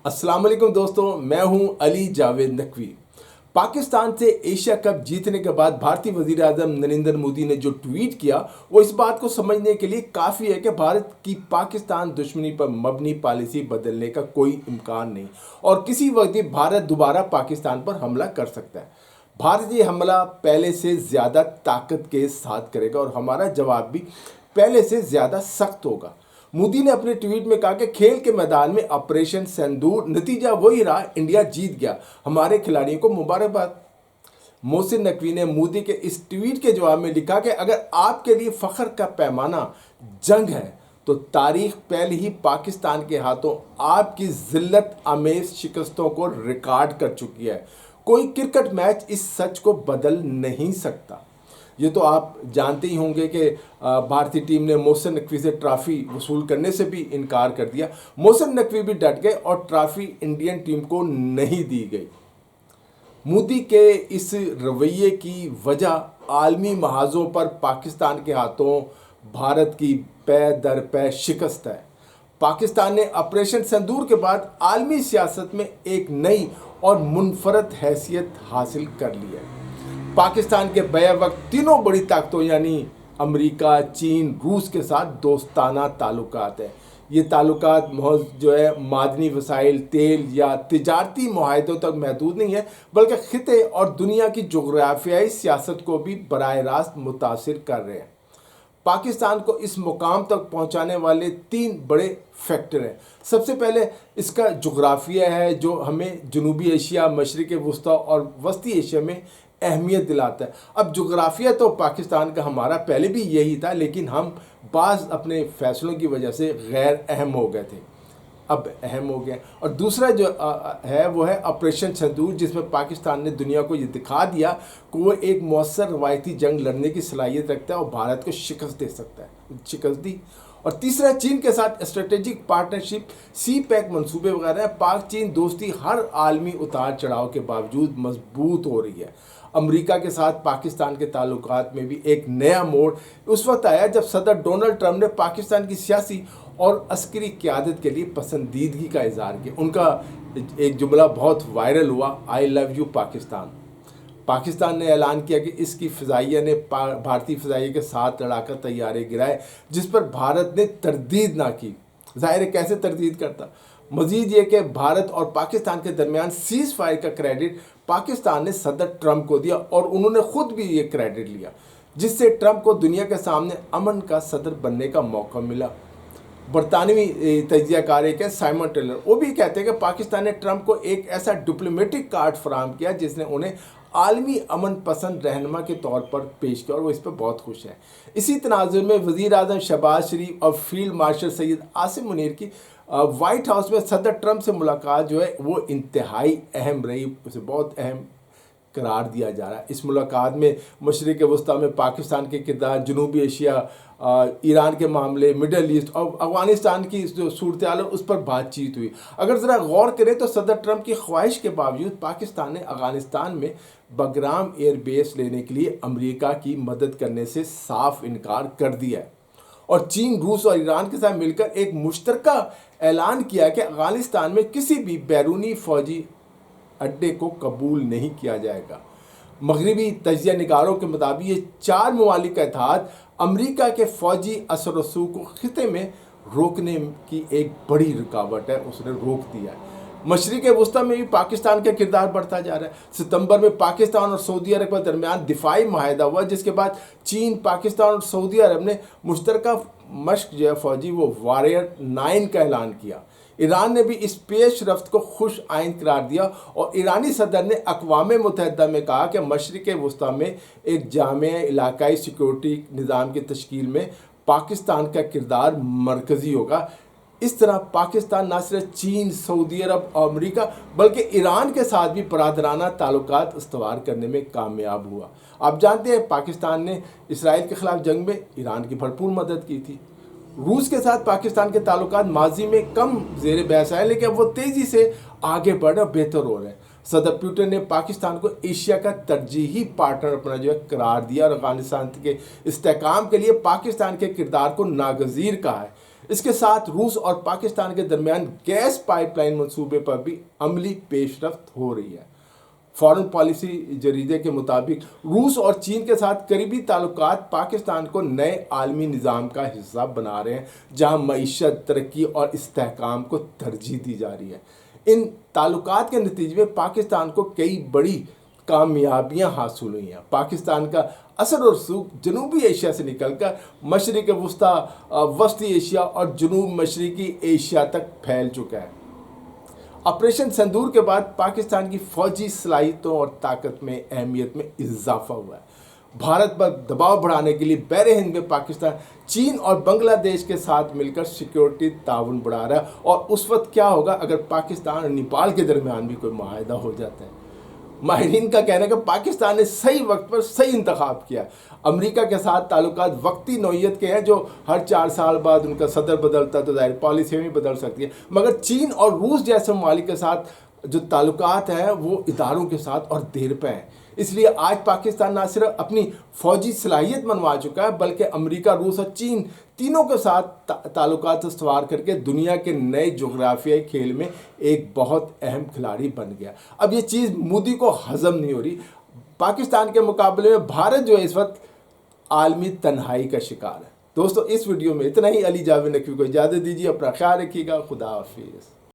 अस्सलाम वालेकुम दोस्तों, मैं हूं अली जावेद नकवी। पाकिस्तान से एशिया कप जीतने के बाद भारतीय वजीर आजम नरेंद्र मोदी ने जो ट्वीट किया वो इस बात को समझने के लिए काफ़ी है कि भारत की पाकिस्तान दुश्मनी पर मबनी पॉलिसी बदलने का कोई इम्कान नहीं और किसी वक्त भी भारत दोबारा पाकिस्तान पर हमला कर सकता है। भारत ये हमला पहले से ज़्यादा ताकत के साथ करेगा और हमारा जवाब भी पहले से ज़्यादा सख्त होगा। मोदी ने अपने ट्वीट में कहा कि खेल के मैदान में ऑपरेशन सिंदूर नतीजा वही रहा, इंडिया जीत गया, हमारे खिलाड़ियों को मुबारकबाद। मोहसिन नकवी ने मोदी के इस ट्वीट के जवाब में लिखा कि अगर आपके लिए फ़ख्र का पैमाना जंग है तो तारीख पहले ही पाकिस्तान के हाथों आपकी जिल्लत आमेज शिकस्तों को रिकॉर्ड कर चुकी है। कोई क्रिकेट मैच इस सच को बदल नहीं सकता। ये तो आप जानते ही होंगे कि भारतीय टीम ने मोहसिन नकवी से ट्रॉफी वसूल करने से भी इनकार कर दिया। मोहसिन नकवी भी डट गए और ट्रॉफी इंडियन टीम को नहीं दी गई। मोदी के इस रवैये की वजह आलमी महाजों पर पाकिस्तान के हाथों भारत की पै दर पै शिकस्त है। पाकिस्तान ने ऑपरेशन सिंदूर के बाद आलमी सियासत में एक नई और मुनफरद हैसियत हासिल कर ली है। पाकिस्तान के बैक वक्त तीनों बड़ी ताकतों यानी अमेरिका, चीन, रूस के साथ दोस्ताना ताल्लुकात हैं। ये ताल्लुकात जो है मादनी वसाइल, तेल या तिजारती मुआहदों तक महदूद नहीं है, बल्कि खिते और दुनिया की जोग्राफियाई सियासत को भी बराह रास्त मुतासिर कर रहे हैं। पाकिस्तान को इस मुकाम तक पहुंचाने वाले तीन बड़े फैक्टर हैं। सबसे पहले इसका जोग्राफिया है जो हमें जनूबी एशिया, मशरिक़ वस्ती और वस्ती एशिया में अहमियत दिलाता है। अब जोग्राफिया तो पाकिस्तान का हमारा पहले भी यही था, लेकिन हम बाज़ अपने फैसलों की वजह से गैर अहम हो गए थे, अब अहम हो गए। और दूसरा जो है वो है ऑपरेशन सिंदूर, जिसमें पाकिस्तान ने दुनिया को ये दिखा दिया कि वो एक मौसर रवायती जंग लड़ने की सलाहियत रखता है और भारत को शिकस्त दे सकता है, शिकस्त दी। और तीसरा चीन के साथ स्ट्रेटेजिक पार्टनरशिप, सी पैक मंसूबे वगैरह। पाक चीन दोस्ती हर आलमी उतार चढ़ाव के बावजूद मजबूत हो रही है। अमेरिका के साथ पाकिस्तान के ताल्लुकात में भी एक नया मोड़ उस वक्त आया जब सदर डोनाल्ड ट्रंप ने पाकिस्तान की सियासी और अस्करी क़यादत के लिए पसंदीदगी का इजहार किया। उनका एक जुमला बहुत वायरल हुआ, I love you Pakistan. Pakistan ने ऐलान किया कि इसकी फ़िज़ाइया ने भारतीय फ़िज़ाइया के साथ लड़ाकर तैयारे गिराए, जिस पर भारत ने तरदीद ना की। ज़ाहिर है कैसे तरदीद करता। मज़ीद ये कि भारत और पाकिस्तान के दरमियान सीज़ फायर का क्रेडिट पाकिस्तान ने सदर ट्रंप को दिया और उन्होंने ख़ुद भी ये क्रेडिट लिया, जिससे ट्रंप को दुनिया के सामने अमन का सदर बनने का मौका मिला। बरतानवी तजियाकार एक है साइमन टेलर, वो भी कहते हैं कि पाकिस्तान ने ट्रंप को एक ऐसा डिप्लोमेटिक कार्ड फराहम किया जिसने उन्हें आलमी अमन पसंद रहनुमा के तौर पर पेश किया और वो इस पर बहुत खुश है। इसी तनाजुर में वज़ीर आज़म शहबाज शरीफ और फील्ड मार्शल सैयद आसिम मुनीर की वाइट हाउस में सदर ट्रंप से मुलाकात जो है वो इंतहाई अहम रही, उसे बहुत अहम करार दिया जा रहा है। इस मुलाकात में मशरिक़ वस्ती में पाकिस्तान के किरदार, जनूबी एशिया, ईरान के मामले, मिडल ईस्ट और अफ़गानिस्तान की जो सूरत हाल है उस पर बातचीत हुई। अगर ज़रा गौर करें तो सदर ट्रंप की ख्वाहिश के बावजूद पाकिस्तान ने अफ़गानिस्तान में बगराम एयर बेस लेने के लिए अमेरिका की मदद करने से साफ इनकार कर दिया है और चीन, रूस और ईरान के साथ मिलकर एक मुश्तरका ऐलान किया कि अफ़गानिस्तान में किसी भी बैरूनी फ़ौजी अड्डे को कबूल नहीं किया जाएगा। मगरबी तजिया निगारों के मुताबिक ये चार ममालिक का इत्तेहाद अमेरिका के फ़ौजी असर रसूख को खिते में रोकने की एक बड़ी रुकावट है, उसने रोक दिया है। मशरिक़ वस्ती में भी पाकिस्तान का किरदार बढ़ता जा रहा है। सितंबर में पाकिस्तान और सऊदी अरब के दरमियान दिफाई माहिदा हुआ, जिसके बाद चीन, पाकिस्तान और सऊदी अरब ने मुश्तरका मश्क जो है फ़ौजी वो वॉरियर 9 का ऐलान किया। ईरान ने भी इस पेश रफ्त को खुश आइंद करार दिया और ईरानी सदर ने अक़वाम मुत्तहिदा में कहा कि मशरिक़ वस्ती में एक जामिया इलाकाई सिक्योरिटी निज़ाम की तश्कील में पाकिस्तान का किरदार मरकज़ी होगा। इस तरह पाकिस्तान न सिर्फ चीन, सऊदी अरब और अमेरिका बल्कि ईरान के साथ भी बरादराना ताल्लुकात इस्तवार करने में कामयाब हुआ। आप जानते हैं पाकिस्तान ने इसराइल के ख़िलाफ़ जंग में ईरान की भरपूर मदद की थी। रूस के साथ पाकिस्तान के ताल्लुकात माजी में कम ज़ेर बहस आए, लेकिन अब वो तेज़ी से आगे बढ़ और बेहतर हो रहे हैं। सदर पुतिन ने पाकिस्तान को एशिया का तरजीही पार्टनर अपना जो है करार दिया और अफगानिस्तान के इस्तेहकाम के लिए पाकिस्तान के किरदार को नागज़ीर कहा है। اس کے ساتھ روس اور پاکستان کے درمیان گیس پائپ لائن منصوبے پر بھی عملی پیش رفت ہو رہی ہے۔ فارن پالیسی جریدے کے مطابق روس اور چین کے ساتھ قریبی تعلقات پاکستان کو نئے عالمی نظام کا حصہ بنا رہے ہیں، جہاں معیشت، ترقی اور استحکام کو ترجیح دی جا رہی ہے۔ ان تعلقات کے نتیجے میں پاکستان کو کئی بڑی کامیابیاں حاصل ہوئی ہیں۔ پاکستان کا اثر و رسوخ جنوبی ایشیا سے نکل کر مشرق وسطیٰ، وسطی ایشیا اور جنوب مشرقی ایشیا تک پھیل چکا ہے۔ آپریشن سندور کے بعد پاکستان کی فوجی صلاحیتوں اور طاقت میں اہمیت میں اضافہ ہوا ہے۔ بھارت پر دباؤ بڑھانے کے لیے بحر ہند میں پاکستان چین اور بنگلہ دیش کے ساتھ مل کر سیکیورٹی تعاون بڑھا رہا ہے، اور اس وقت کیا ہوگا اگر پاکستان اور نیپال کے درمیان بھی کوئی معاہدہ ہو جاتا ہے۔ ماہرین کا کہنا ہے کہ پاکستان نے صحیح وقت پر صحیح انتخاب کیا۔ امریکہ کے ساتھ تعلقات وقتی نوعیت کے ہیں، جو ہر 4 سال بعد ان کا صدر بدلتا ہے تو ظاہر پالیسی بھی بدل سکتی ہے، مگر چین اور روس جیسے ممالک کے ساتھ جو تعلقات ہیں وہ اداروں کے ساتھ اور دیر پہ ہیں۔ اس لیے آج پاکستان نہ صرف اپنی فوجی صلاحیت منوا چکا ہے، بلکہ امریکہ، روس اور چین تینوں کے ساتھ تعلقات استوار کر کے دنیا کے نئے جغرافیائی کھیل میں ایک بہت اہم کھلاڑی بن گیا۔ اب یہ چیز مودی کو ہضم نہیں ہو رہی۔ پاکستان کے مقابلے میں بھارت جو ہے اس وقت عالمی تنہائی کا شکار ہے۔ دوستو، اس ویڈیو میں اتنا ہی۔ علی جاوید نقوی کو اجازت دیجیے، اپنا خیال رکھیے گا۔ خدا حافظ۔